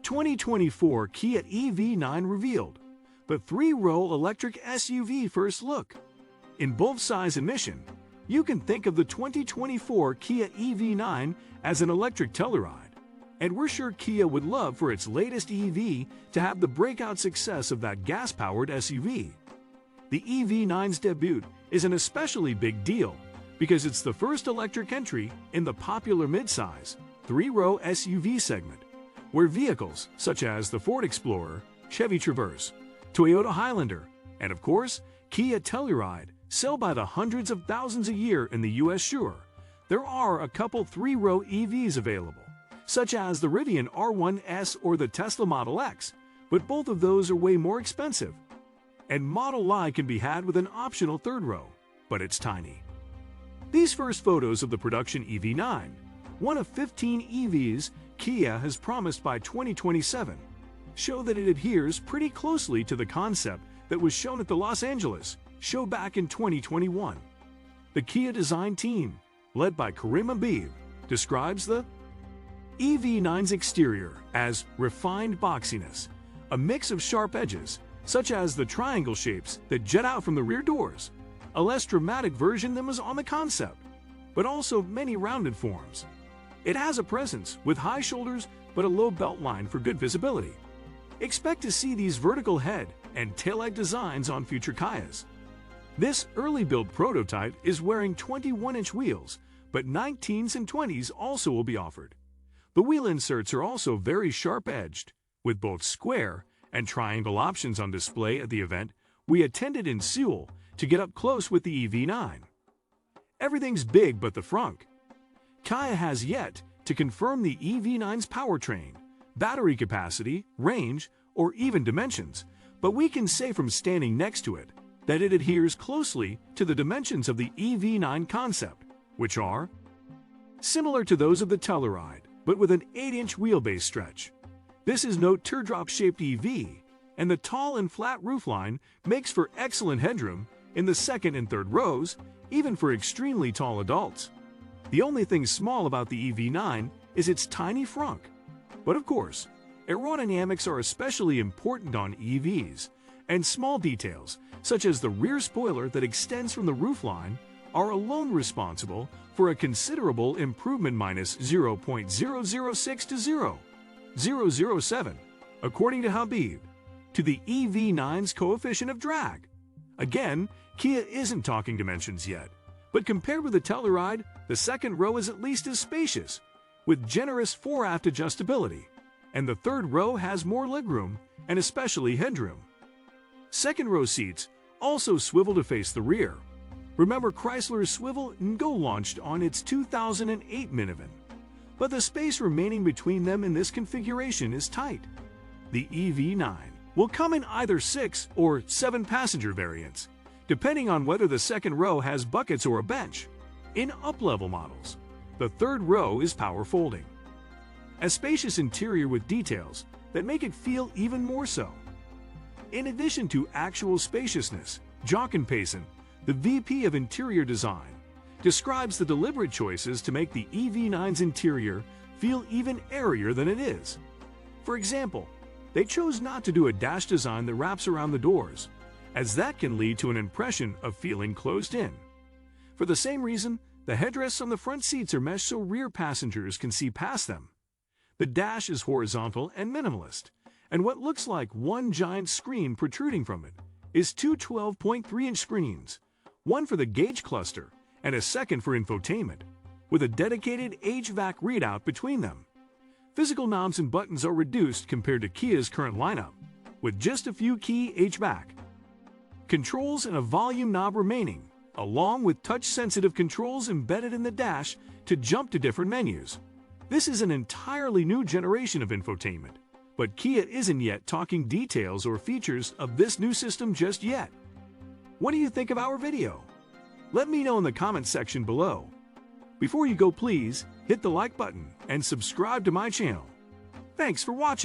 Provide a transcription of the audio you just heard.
2024 Kia EV9 revealed, the three-row electric SUV first look. In both size and mission, you can think of the 2024 Kia EV9 as an electric Telluride, and we're sure Kia would love for its latest EV to have the breakout success of that gas-powered SUV. The EV9's debut is an especially big deal because it's the first electric entry in the popular midsize, three-row SUV segment, where vehicles such as the Ford Explorer, Chevy Traverse, Toyota Highlander, and of course, Kia Telluride sell by the hundreds of thousands a year in the US. Sure, there are a couple three-row EVs available, such as the Rivian R1S or the Tesla Model X, but both of those are way more expensive. And Model Y can be had with an optional third row, but it's tiny. These first photos of the production EV9, one of 15 EVs Kia has promised by 2027, show that it adheres pretty closely to the concept that was shown at the Los Angeles show back in 2021. The Kia design team, led by Karim Habib, describes the EV9's exterior as refined boxiness, a mix of sharp edges, such as the triangle shapes that jet out from the rear doors, a less dramatic version than was on the concept, but also many rounded forms. It has a presence with high shoulders but a low belt line for good visibility. Expect to see these vertical head and taillight designs on future Kias. This early build prototype is wearing 21-inch wheels, but 19s and 20s also will be offered. The wheel inserts are also very sharp-edged, with both square and triangle options on display at the event we attended in Seoul to get up close with the EV9. Everything's big but the frunk. Kia has yet to confirm the EV9's powertrain, battery capacity, range, or even dimensions, but we can say from standing next to it that it adheres closely to the dimensions of the EV9 concept, which are similar to those of the Telluride, but with an 8-inch wheelbase stretch. This is no teardrop-shaped EV, and the tall and flat roofline makes for excellent headroom in the second and third rows, even for extremely tall adults. The only thing small about the EV9 is its tiny frunk. But of course, aerodynamics are especially important on EVs, and small details, such as the rear spoiler that extends from the roofline, are alone responsible for a considerable improvement minus 0.006 to 0.007, according to Habib, to the EV9's coefficient of drag. Again, Kia isn't talking dimensions yet, but compared with the Telluride, the second row is at least as spacious, with generous fore-aft adjustability, and the third row has more legroom and especially headroom. Second row seats also swivel to face the rear. Remember Chrysler's Swivel & Go launched on its 2008 minivan, but the space remaining between them in this configuration is tight. The EV9 will come in either 6 or 7 passenger variants, depending on whether the second row has buckets or a bench. In up-level models, the third row is power folding. A spacious interior with details that make it feel even more so. In addition to actual spaciousness, Jochen Payson, the VP of Interior Design, describes the deliberate choices to make the EV9's interior feel even airier than it is. For example, they chose not to do a dash design that wraps around the doors, as that can lead to an impression of feeling closed in. For the same reason, the headrests on the front seats are meshed so rear passengers can see past them. The dash is horizontal and minimalist, and what looks like one giant screen protruding from it is two 12.3-inch screens, one for the gauge cluster and a second for infotainment, with a dedicated HVAC readout between them. Physical knobs and buttons are reduced compared to Kia's current lineup, with just a few key HVAC controls and a volume knob remaining, along with touch-sensitive controls embedded in the dash to jump to different menus. This is an entirely new generation of infotainment, but Kia isn't yet talking details or features of this new system just yet. What do you think of our video? Let me know in the comments section below. Before you go, please hit the like button and subscribe to my channel. Thanks for watching.